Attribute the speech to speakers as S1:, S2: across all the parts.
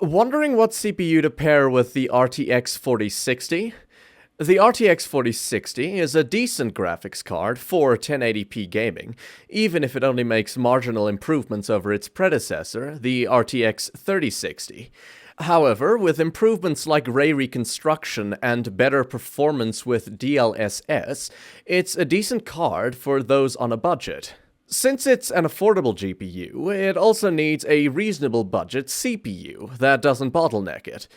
S1: Wondering what CPU to pair with the RTX 4060? The RTX 4060 is a decent graphics card for 1080p gaming, even if it only makes marginal improvements over its predecessor, the RTX 3060. However, with improvements like Rey Reconstruction and better performance with DLSS, it's a decent card for those on a budget. Since it's an affordable GPU, it also needs a reasonable budget CPU that doesn't bottleneck it.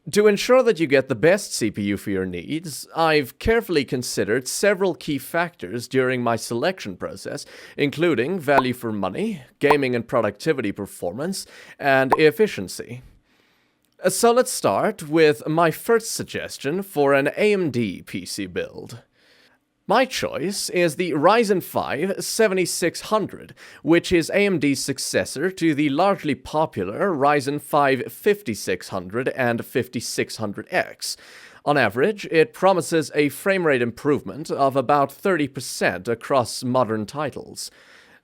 S1: To ensure that you get the best CPU for your needs, I've carefully considered several key factors during my selection process, including value for money, gaming and productivity performance, and efficiency. So let's start with my first suggestion for an AMD PC build. My choice is the Ryzen 5 7600, which is AMD's successor to the largely popular Ryzen 5 5600 and 5600X. On average, it promises a frame rate improvement of about 30% across modern titles.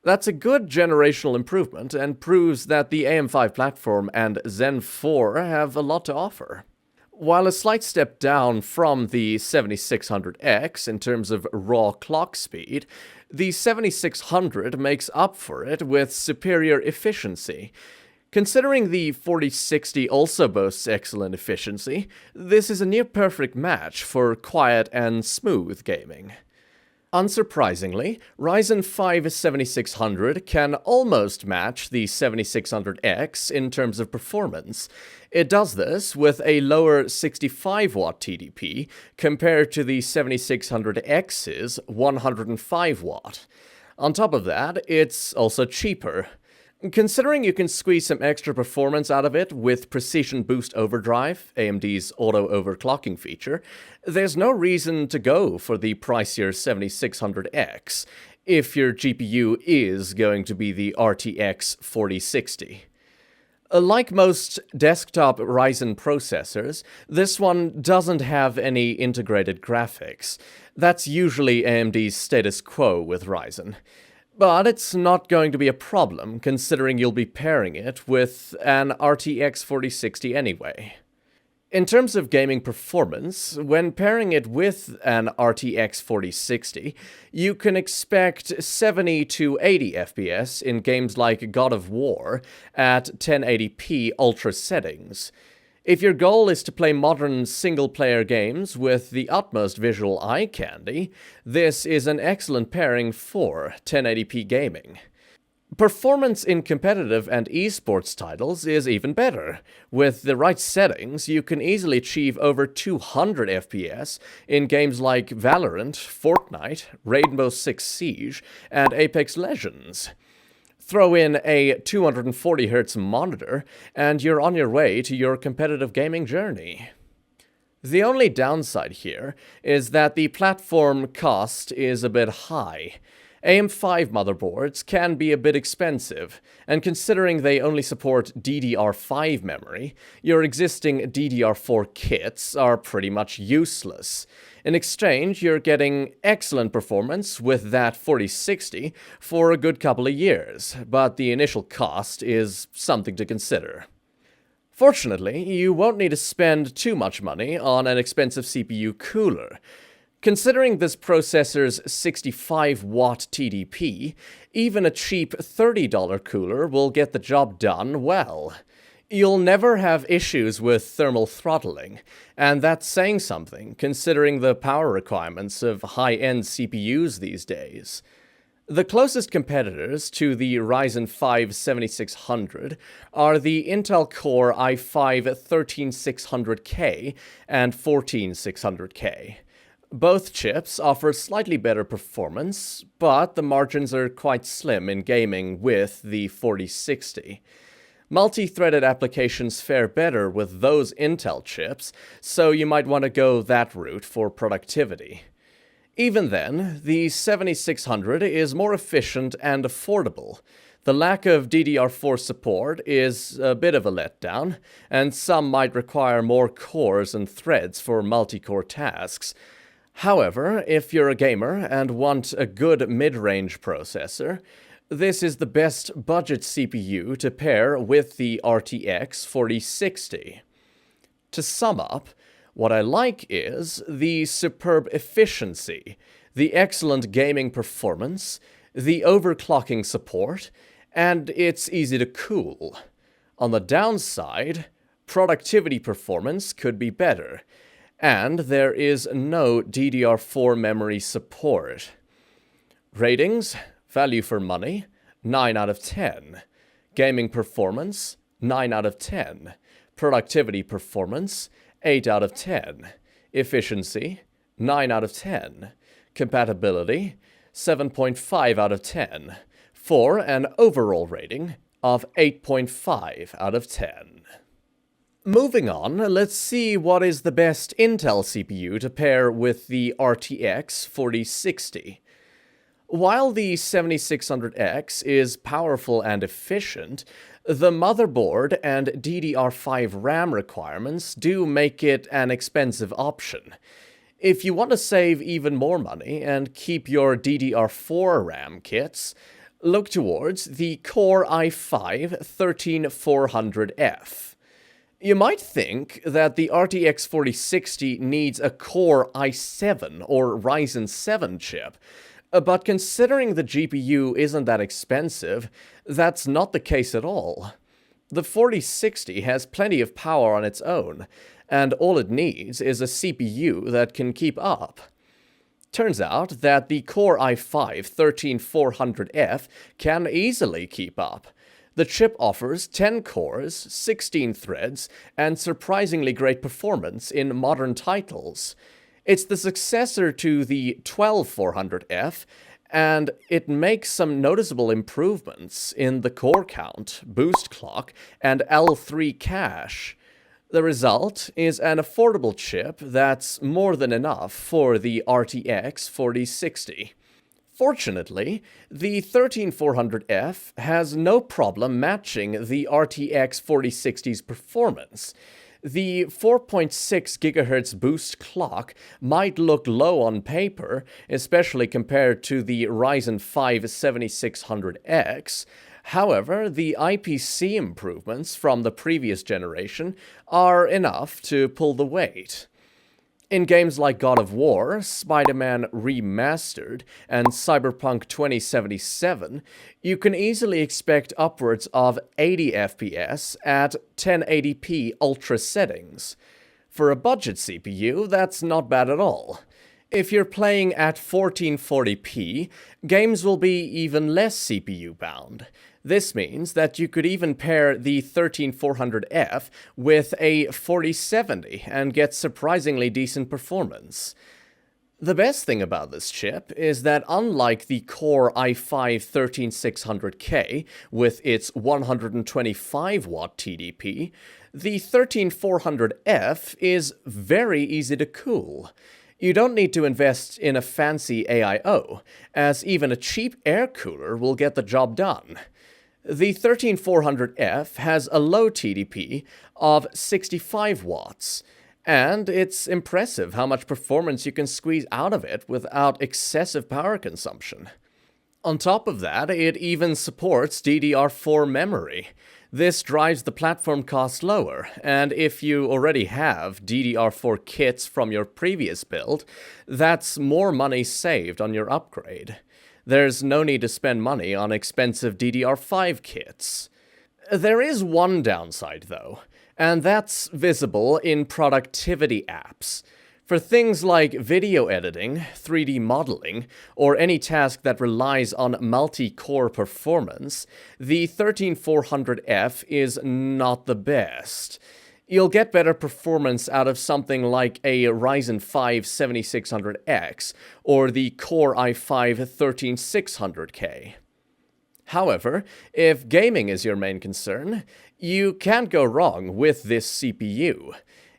S1: That's a good generational improvement and proves that the AM5 platform and Zen 4 have a lot to offer. While a slight step down from the 7600X in terms of raw clock speed, the 7600 makes up for it with superior efficiency. Considering the 4060 also boasts excellent efficiency, this is a near-perfect match for quiet and smooth gaming. Unsurprisingly, Ryzen 5 7600 can almost match the 7600X in terms of performance. It does this with a lower 65-watt TDP compared to the 7600X's 105-watt. On top of that, it's also cheaper. Considering you can squeeze some extra performance out of it with Precision Boost Overdrive, AMD's auto-overclocking feature, there's no reason to go for the pricier 7600X, if your GPU is going to be the RTX 4060. Like most desktop Ryzen processors, this one doesn't have any integrated graphics. That's usually AMD's status quo with Ryzen. But it's not going to be a problem, considering you'll be pairing it with an RTX 4060 anyway. In terms of gaming performance, when pairing it with an RTX 4060, you can expect 70 to 80 FPS in games like God of War at 1080p ultra settings. If your goal is to play modern single-player games with the utmost visual eye candy, this is an excellent pairing for 1080p gaming. Performance in competitive and esports titles is even better. With the right settings, you can easily achieve over 200 FPS in games like Valorant, Fortnite, Rainbow Six Siege, and Apex Legends. Throw in a 240Hz monitor, and you're on your way to your competitive gaming journey. The only downside here is that the platform cost is a bit high. AM5 motherboards can be a bit expensive, and considering they only support DDR5 memory, your existing DDR4 kits are pretty much useless. In exchange, you're getting excellent performance with that 4060 for a good couple of years, but the initial cost is something to consider. Fortunately, you won't need to spend too much money on an expensive CPU cooler. Considering this processor's 65-watt TDP, even a cheap $30 cooler will get the job done well. You'll never have issues with thermal throttling, and that's saying something considering the power requirements of high-end CPUs these days. The closest competitors to the Ryzen 5 7600 are the Intel Core i5 13600K and 14600K. Both chips offer slightly better performance, but the margins are quite slim in gaming with the 4060. Multi-threaded applications fare better with those Intel chips, so you might want to go that route for productivity. Even then, the 7600 is more efficient and affordable. The lack of DDR4 support is a bit of a letdown, and some might require more cores and threads for multi-core tasks. However, if you're a gamer and want a good mid-range processor, This is the best budget CPU to pair with the RTX 4060. To sum up, what I like is the superb efficiency, the excellent gaming performance, the overclocking support, and it's easy to cool. On the downside, productivity performance could be better, and there is no DDR4 memory support. Ratings, value for money, 9 out of 10. Gaming performance, 9 out of 10. Productivity performance, 8 out of 10. Efficiency, 9 out of 10. Compatibility, 7.5 out of 10. For an overall rating of 8.5 out of 10. Moving on, let's see what is the best Intel CPU to pair with the RTX 4060. While the 7600X is powerful and efficient, the motherboard and DDR5 RAM requirements do make it an expensive option. If you want to save even more money and keep your DDR4 RAM kits, look towards the Core i5-13400F. You might think that the RTX 4060 needs a Core i7 or Ryzen 7 chip, but considering the GPU isn't that expensive, that's not the case at all. The 4060 has plenty of power on its own, and all it needs is a CPU that can keep up. Turns out that the Core i5-13400F can easily keep up. The chip offers 10 cores, 16 threads, and surprisingly great performance in modern titles. It's the successor to the 12400F, and it makes some noticeable improvements in the core count, boost clock, and L3 cache. The result is an affordable chip that's more than enough for the RTX 4060. Fortunately, the 13400F has no problem matching the RTX 4060's performance. The 4.6 GHz boost clock might look low on paper, especially compared to the Ryzen 5 7600X. However, the IPC improvements from the previous generation are enough to pull the weight. In games like God of War, Spider-Man Remastered, and Cyberpunk 2077, you can easily expect upwards of 80 FPS at 1080p ultra settings. For a budget CPU, that's not bad at all. If you're playing at 1440p, games will be even less CPU bound. This means that you could even pair the 13400F with a 4070 and get surprisingly decent performance. The best thing about this chip is that unlike the Core i5-13600K with its 125-watt TDP, the 13400F is very easy to cool. You don't need to invest in a fancy AIO, as even a cheap air cooler will get the job done. The 13400F has a low TDP of 65 watts, and it's impressive how much performance you can squeeze out of it without excessive power consumption. On top of that, it even supports DDR4 memory. This drives the platform cost lower, and if you already have DDR4 kits from your previous build, that's more money saved on your upgrade. There's no need to spend money on expensive DDR5 kits. There is one downside, though, and that's visible in productivity apps. For things like video editing, 3D modeling, or any task that relies on multi-core performance, the 13400F is not the best. You'll get better performance out of something like a Ryzen 5 7600X or the Core i5-13600K. However, if gaming is your main concern, you can't go wrong with this CPU.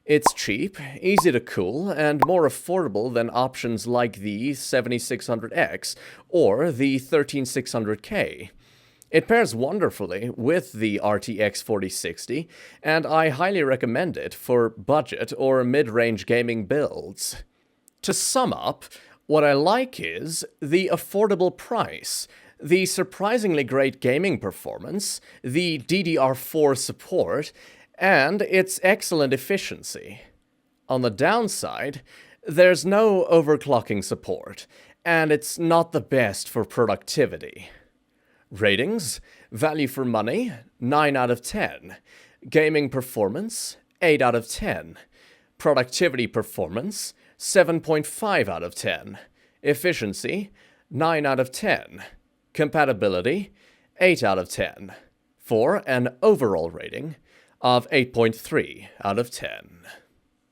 S1: It's cheap, easy to cool, and more affordable than options like the 7600X or the 13600K. It pairs wonderfully with the RTX 4060, and I highly recommend it for budget or mid-range gaming builds. To sum up, what I like is the affordable price, the surprisingly great gaming performance, the DDR4 support, and its excellent efficiency. On the downside, there's no overclocking support, and it's not the best for productivity. Ratings: value for money, 9 out of 10. Gaming performance, 8 out of 10. Productivity performance, 7.5 out of 10. Efficiency, 9 out of 10. Compatibility, 8 out of 10. For an overall rating of 8.3 out of 10.